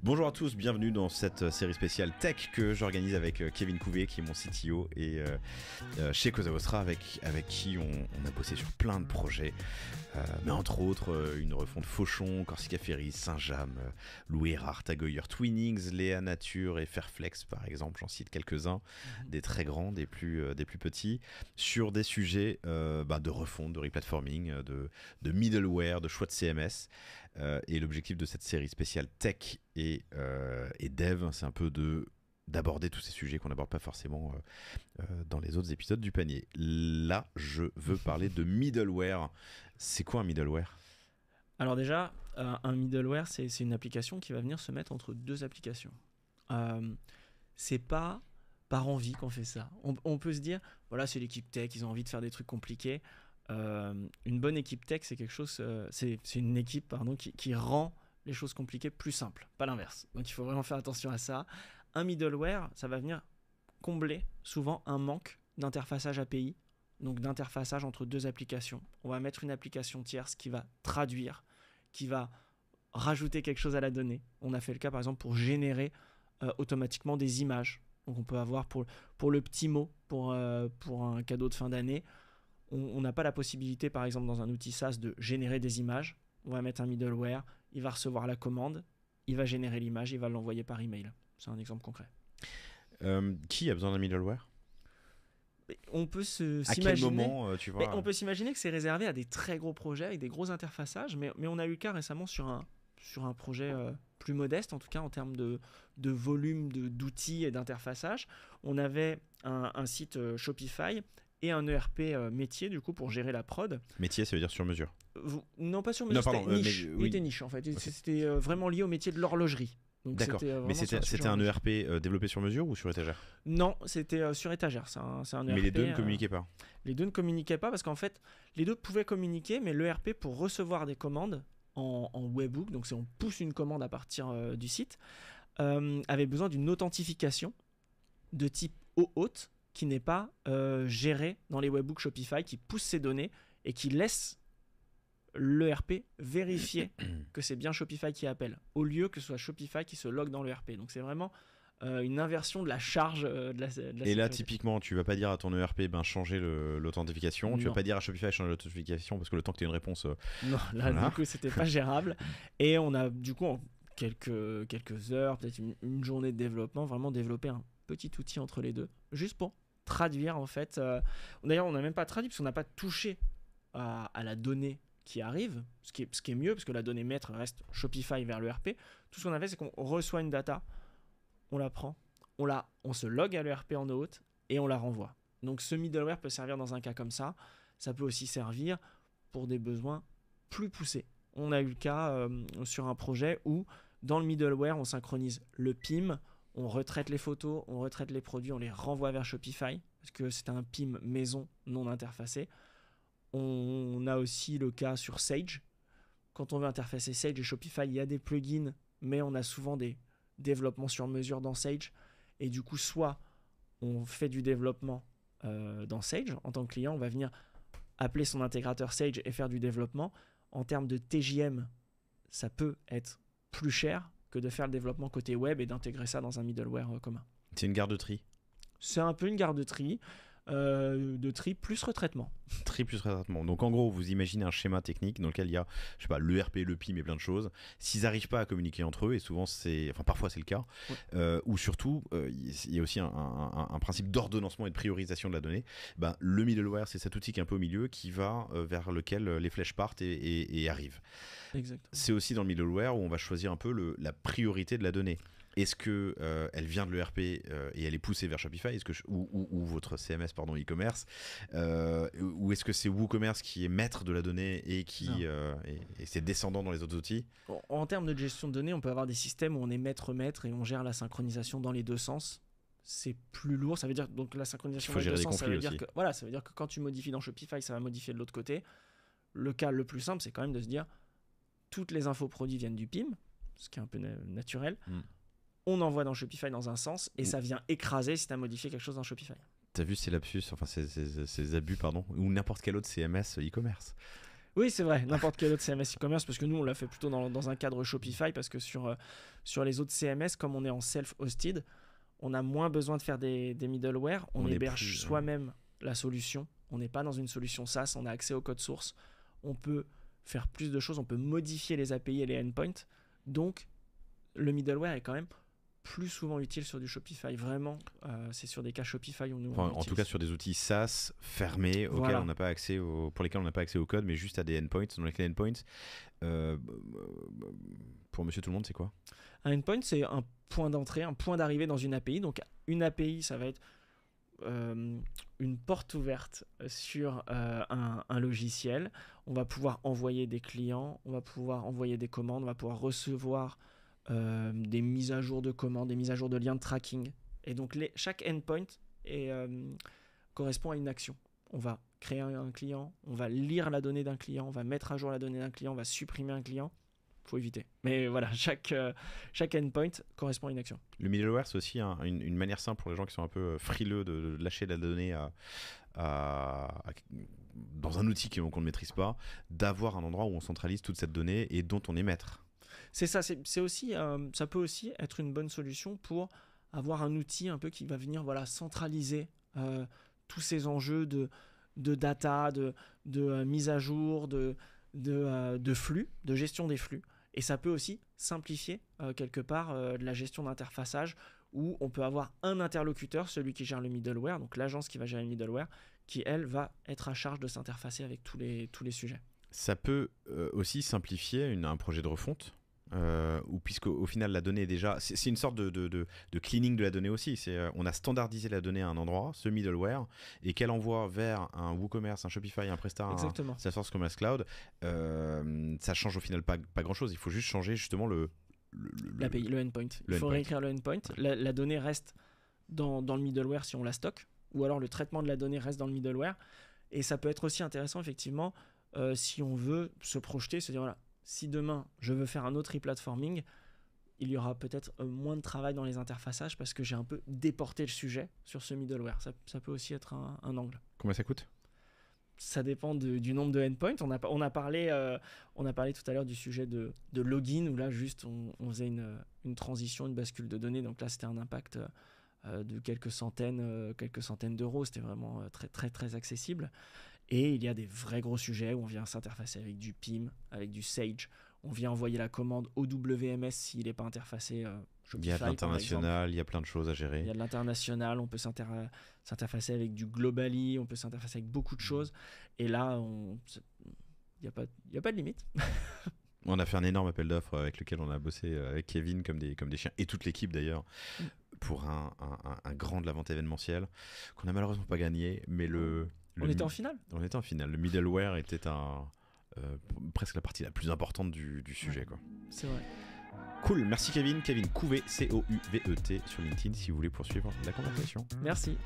Bonjour à tous, bienvenue dans cette série spéciale tech que j'organise avec Kevin Couvé qui est mon CTO et chez Cosa Vostra avec qui on a bossé sur plein de projets, mais entre autres une refonte Fauchon, Corsica Ferry, Saint-James, Lou Erard, Tagoyer, Twinnings, Léa Nature et Fairflex par exemple, j'en cite quelques-uns, des très grands, des plus petits, sur des sujets de refonte, de replatforming, de middleware, de choix de CMS. Et l'objectif de cette série spéciale tech et dev, c'est un peu d'aborder tous ces sujets qu'on n'aborde pas forcément dans les autres épisodes du panier. Là, je veux parler de middleware. C'est quoi un middleware ? Alors déjà, un middleware, c'est une application qui va venir se mettre entre deux applications. C'est pas par envie qu'on fait ça. On peut se dire, voilà, c'est l'équipe tech, ils ont envie de faire des trucs compliqués. Une bonne équipe tech, c'est quelque chose, c'est une équipe qui rend les choses compliquées plus simples, pas l'inverse. Donc il faut vraiment faire attention à ça. Un middleware, ça va venir combler souvent un manque d'interfaçage API, donc d'interfaçage entre deux applications. On va mettre une application tierce qui va traduire, qui va rajouter quelque chose à la donnée. On a fait le cas par exemple pour générer automatiquement des images. Donc on peut avoir pour le petit mot, pour un cadeau de fin d'année, on n'a pas la possibilité, par exemple, dans un outil SaaS, de générer des images. On va mettre un middleware, il va recevoir la commande, il va générer l'image, il va l'envoyer par email. C'est un exemple concret. Qui a besoin d'un middleware ? On peut à quel moment, tu vois on peut s'imaginer que c'est réservé à des très gros projets avec des gros interfaçages, mais on a eu le cas récemment sur un projet plus modeste, en tout cas en termes de volume d'outils et d'interfaçage. On avait un site Shopify et un ERP métier du coup pour gérer la prod. Métier, ça veut dire sur mesure ? Non, pas sur mesure, c'était niche. Il était niche en fait. Okay. C'était vraiment lié au métier de l'horlogerie. Donc, d'accord, mais c'était un ERP développé sur mesure ou sur étagère ? Non, c'était sur étagère. C'est un ERP, mais les deux ne communiquaient pas ? Les deux ne communiquaient pas parce qu'en fait, les deux pouvaient communiquer, mais l'ERP pour recevoir des commandes en webhook, donc si on pousse une commande à partir du site, avait besoin d'une authentification de type OAuth qui n'est pas géré dans les webhooks Shopify, qui pousse ces données et qui laisse l'ERP vérifier que c'est bien Shopify qui appelle, au lieu que ce soit Shopify qui se logue dans l'ERP. Donc c'est vraiment une inversion de la charge de la sécurité. Et là, typiquement, tu vas pas dire à ton ERP changer l'authentification, tu vas pas dire à Shopify changer l'authentification parce que le temps que tu aies une réponse... Non, là, voilà. Du coup, c'était pas gérable. Et on a, du coup, en quelques heures, peut-être une journée de développement, vraiment développé un petit outil entre les deux, juste pour traduire en fait. D'ailleurs, on n'a même pas traduit parce qu'on n'a pas touché à la donnée qui arrive, ce qui est mieux parce que la donnée maître reste Shopify vers l'ERP. Tout ce qu'on a fait, c'est qu'on reçoit une data, on la prend, on se log à l'ERP en OAuth et on la renvoie. Donc ce middleware peut servir dans un cas comme ça. Ça peut aussi servir pour des besoins plus poussés. On a eu le cas sur un projet où dans le middleware, on synchronise le PIM, on retraite les photos, on retraite les produits, on les renvoie vers Shopify parce que c'est un PIM maison non interfacé. On a aussi le cas sur Sage. Quand on veut interfacer Sage et Shopify, il y a des plugins, mais on a souvent des développements sur mesure dans Sage. Et du coup, soit on fait du développement dans Sage, en tant que client, on va venir appeler son intégrateur Sage et faire du développement. En termes de TJM, ça peut être plus cher que de faire le développement côté web et d'intégrer ça dans un middleware commun. C'est une garde-tri ? C'est un peu une garde-tri. De tri plus retraitement. Tri plus retraitement. Donc en gros, vous imaginez un schéma technique dans lequel il y a, je sais pas, l'ERP, le PIM et plein de choses. S'ils n'arrivent pas à communiquer entre eux, et souvent parfois c'est le cas, ouais. Ou surtout, il y a aussi un principe d'ordonnancement et de priorisation de la donnée. Le middleware, c'est cet outil qui est un peu au milieu, qui va vers lequel les flèches partent et arrivent. Exactement. C'est aussi dans le middleware où on va choisir un peu la priorité de la donnée. Est-ce que elle vient de l'ERP et elle est poussée vers Shopify, ou votre CMS e-commerce, ou est-ce que c'est WooCommerce qui est maître de la donnée et qui et c'est descendant dans les autres outils ? En termes de gestion de données, on peut avoir des systèmes où on est maître et on gère la synchronisation dans les deux sens. C'est plus lourd, ça veut dire donc la synchronisation dans les deux sens, ça veut dire que ça veut dire que quand tu modifies dans Shopify, ça va modifier de l'autre côté. Le cas le plus simple, c'est quand même de se dire toutes les infos produits viennent du PIM, ce qui est un peu naturel. On envoie dans Shopify dans un sens et ça vient écraser si tu as modifié quelque chose dans Shopify. T'as vu ces lapsus, enfin ces abus, pardon, ou n'importe quel autre CMS e-commerce. Oui, c'est vrai, n'importe quel autre CMS e-commerce, parce que nous, on l'a fait plutôt dans un cadre Shopify, parce que sur les autres CMS, comme on est en self-hosted, on a moins besoin de faire des middleware, on héberge soi-même la solution, on n'est pas dans une solution SaaS, on a accès au code source, on peut faire plus de choses, on peut modifier les API et les endpoints, donc le middleware est quand même plus souvent utile sur du Shopify. Vraiment, c'est sur des cas Shopify où nous en tout cas sur des outils SaaS fermés auxquels on n'a pas accès pour lesquels on n'a pas accès au code, mais juste à des endpoints. Donc les endpoints, pour Monsieur Tout le Monde, c'est quoi? Un endpoint, c'est un point d'entrée, un point d'arrivée dans une API. Donc une API, ça va être une porte ouverte sur un logiciel. On va pouvoir envoyer des clients, on va pouvoir envoyer des commandes, on va pouvoir recevoir des mises à jour de commandes, des mises à jour de liens de tracking. Et donc chaque endpoint correspond à une action. On va créer un client, on va lire la donnée d'un client, on va mettre à jour la donnée d'un client, on va supprimer un client. Faut éviter. Mais voilà, chaque endpoint correspond à une action. Le middleware, c'est aussi une manière simple pour les gens qui sont un peu frileux de lâcher la donnée dans un outil qu'on ne maîtrise pas, d'avoir un endroit où on centralise toute cette donnée et dont on est maître. C'est ça, c'est aussi, ça peut aussi être une bonne solution pour avoir un outil un peu qui va venir centraliser tous ces enjeux de data, de mise à jour, de flux, de gestion des flux. Et ça peut aussi simplifier quelque part la gestion d'interfaçage où on peut avoir un interlocuteur, celui qui gère le middleware, donc l'agence qui va gérer le middleware, qui elle va être à charge de s'interfacer avec tous les sujets. Ça peut aussi simplifier un projet de refonte. Puisqu'au final la donnée est déjà c'est une sorte de cleaning de la donnée aussi, on a standardisé la donnée à un endroit, ce middleware, et qu'elle envoie vers un WooCommerce, un Shopify, un Presta, un Salesforce Commerce Cloud, ça change au final pas grand chose, il faut juste changer justement l'API, le endpoint. Il faut réécrire le endpoint, la donnée reste dans le middleware si on la stocke, ou alors le traitement de la donnée reste dans le middleware, et ça peut être aussi intéressant effectivement si on veut se projeter, se dire voilà, si demain je veux faire un autre replatforming, il y aura peut-être moins de travail dans les interfaçages parce que j'ai un peu déporté le sujet sur ce middleware. Ça peut aussi être un angle. Combien ça coûte ? Ça dépend du nombre de endpoints. On a parlé tout à l'heure du sujet de login où là juste on faisait une transition, une bascule de données. Donc là c'était un impact de quelques centaines d'euros. C'était vraiment très très très accessible. Et il y a des vrais gros sujets où on vient s'interfacer avec du PIM, avec du Sage. On vient envoyer la commande au WMS s'il n'est pas interfacé. Il y a de l'international, il y a plein de choses à gérer. Il y a de l'international, on peut s'interfacer avec du Globally, on peut s'interfacer avec beaucoup de choses. Et là, il n'y a pas de limite. On a fait un énorme appel d'offres avec lequel on a bossé avec Kevin comme des chiens, et toute l'équipe d'ailleurs, pour un grand de la vente événementielle qu'on n'a malheureusement pas gagné, mais on était en finale. On était en finale. Le middleware était presque la partie la plus importante du sujet, quoi. C'est vrai. Cool, merci Kevin. Kevin Couvet, Couvet sur LinkedIn si vous voulez poursuivre la conversation. Merci.